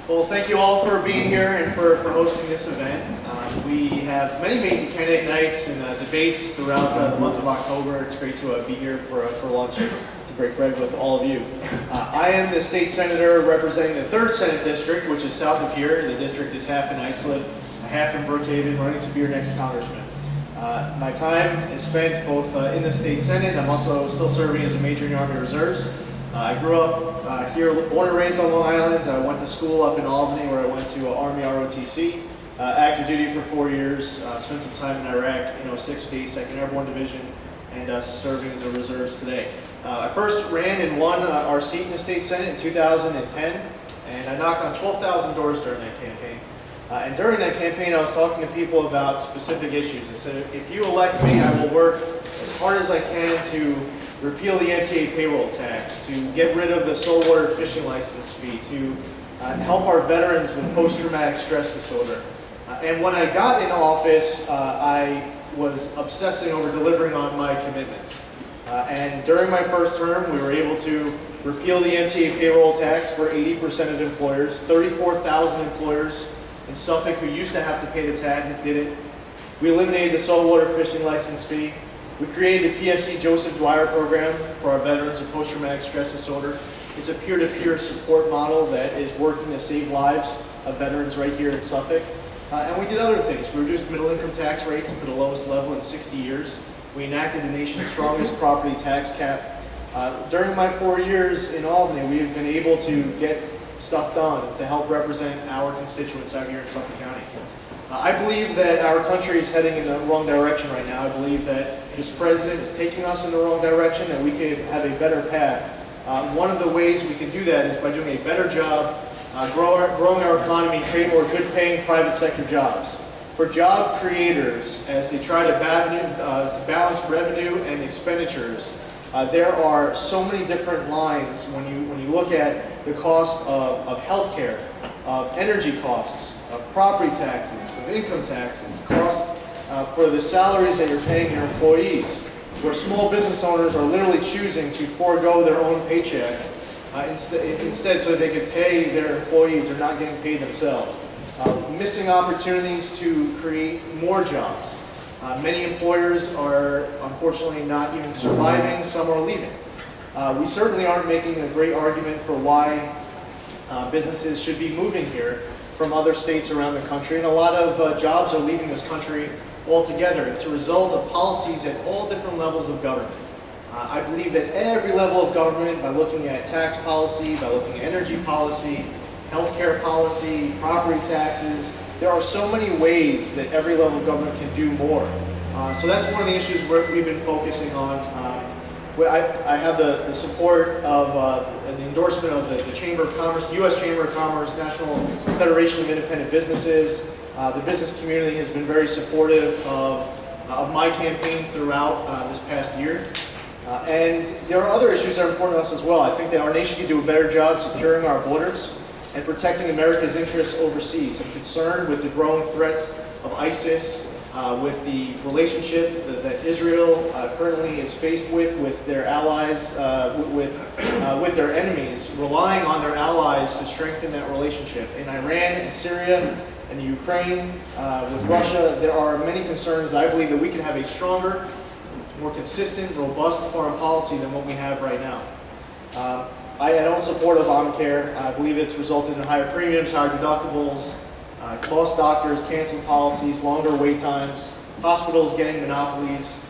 Well, thank you all for being here and for hosting this event. We have many candidate nights and debates throughout the month of October. It's great to be here for lunch to break bread with all of you. I am the state senator representing the 3rd Senate District, which is south of here. The district is half in Islip, half in Brookhaven, running to be your next congressman. My time is spent both in the state Senate. I'm also still serving as a Major in the Army Reserves. I grew up here, born and raised on Long Island. I went to school up in Albany, where I went to Army ROTC. Active duty for 4 years. Spent some time in Iraq, 6th Base, 2nd Airborne Division, and serving as a reserves today. I first ran and won our seat in the state Senate in 2010, and I knocked on 12,000 doors during that campaign. And during that campaign, I was talking to people about specific issues. I said, if you elect me, I will work as hard as I can to repeal the MTA payroll tax, to get rid of the saltwater fishing license fee, to help our veterans with post-traumatic stress disorder. And when I got in office, I was obsessing over delivering on my commitments. And during my first term, we were able to repeal the MTA payroll tax for 80% of employers, 34,000 employers in Suffolk who used to have to pay the tax didn't. We eliminated the saltwater fishing license fee. We created the PFC Joseph Dwyer program for our veterans with post-traumatic stress disorder. It's a peer-to-peer support model that is working to save lives of veterans right here in Suffolk. And we did other things. We reduced middle income tax rates to the lowest level in 60 years. We enacted the nation's strongest property tax cap. During my 4 years in Albany, we have been able to get stuff done to help represent our constituents out here in Suffolk County. I believe that our country is heading in the wrong direction right now. I believe that this president is taking us in the wrong direction, and we could have a better path. One of the ways we can do that is by doing a better job growing our economy, create more good-paying private sector jobs. For job creators, as they try to balance revenue and expenditures, there are so many different lines when you look at the cost of health care, of energy costs, of property taxes, of income taxes, costs for the salaries that you're paying your employees, where small business owners are literally choosing to forego their own paycheck instead so they can pay their employees. They're not getting paid themselves. Missing opportunities to create more jobs. Many employers are unfortunately not even surviving, some are leaving. We certainly aren't making a great argument for why businesses should be moving here from other states around the country, and a lot of jobs are leaving this country altogether. It's a result of policies at all different levels of government. I believe that every level of government, by looking at tax policy, by looking at energy policy, healthcare policy, property taxes, there are so many ways that every level of government can do more. So that's one of the issues we've been focusing on. I have the support of the endorsement of the Chamber of Commerce, U.S. Chamber of Commerce, National Federation of Independent Businesses. The business community has been very supportive of my campaign throughout this past year. And there are other issues that are important to us as well. I think that our nation can do a better job securing our borders and protecting America's interests overseas. I'm concerned with the growing threats of ISIS, with the relationship that Israel currently is faced with their allies, with their enemies, relying on their allies to strengthen that relationship. In Iran and Syria and Ukraine, with Russia, there are many concerns. I believe that we can have a stronger, more consistent, robust foreign policy than what we have right now. I don't support Obamacare. I believe it's resulted in higher premiums, higher deductibles, lost doctors, canceled policies, longer wait times, hospitals getting monopolies.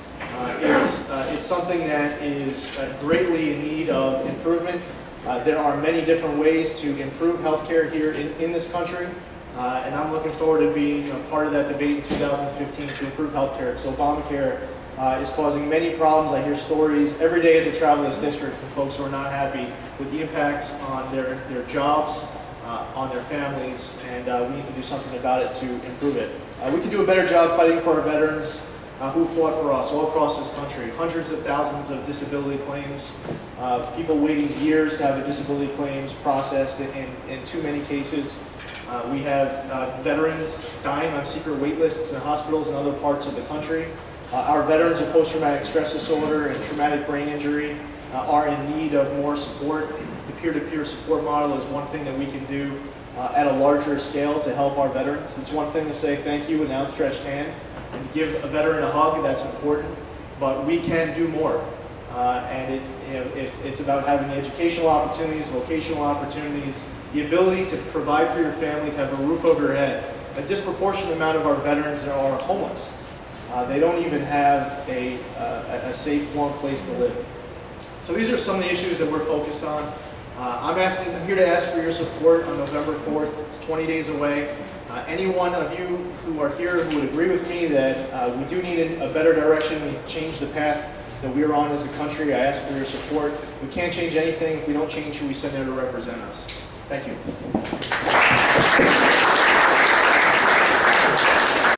It's something that is greatly in need of improvement. There are many different ways to improve healthcare here in this country, and I'm looking forward to being a part of that debate in 2015 to improve healthcare, because Obamacare is causing many problems. I hear stories every day as I travel this district from folks who are not happy with the impacts on their jobs, on their families, and we need to do something about it to improve it. We can do a better job fighting for our veterans who fought for us all across this country. Hundreds of thousands of disability claims, people waiting years to have their disability claims processed in too many cases. We have veterans dying on secret wait lists in hospitals in other parts of the country. Our veterans with post-traumatic stress disorder and traumatic brain injury are in need of more support. The peer-to-peer support model is one thing that we can do at a larger scale to help our veterans. It's one thing to say thank you with an outstretched hand and to give a veteran a hug, that's important, but we can do more. And it's about having educational opportunities, vocational opportunities, the ability to provide for your family, to have a roof over your head. A disproportionate amount of our veterans are homeless. They don't even have a safe, warm place to live. So these are some of the issues that we're focused on. I'm here to ask for your support on November 4th. It's 20 days away. Any one of you who are here who would agree with me that we do need a better direction, we change the path that we're on as a country, I ask for your support. We can't change anything if we don't change who we send there to represent us. Thank you.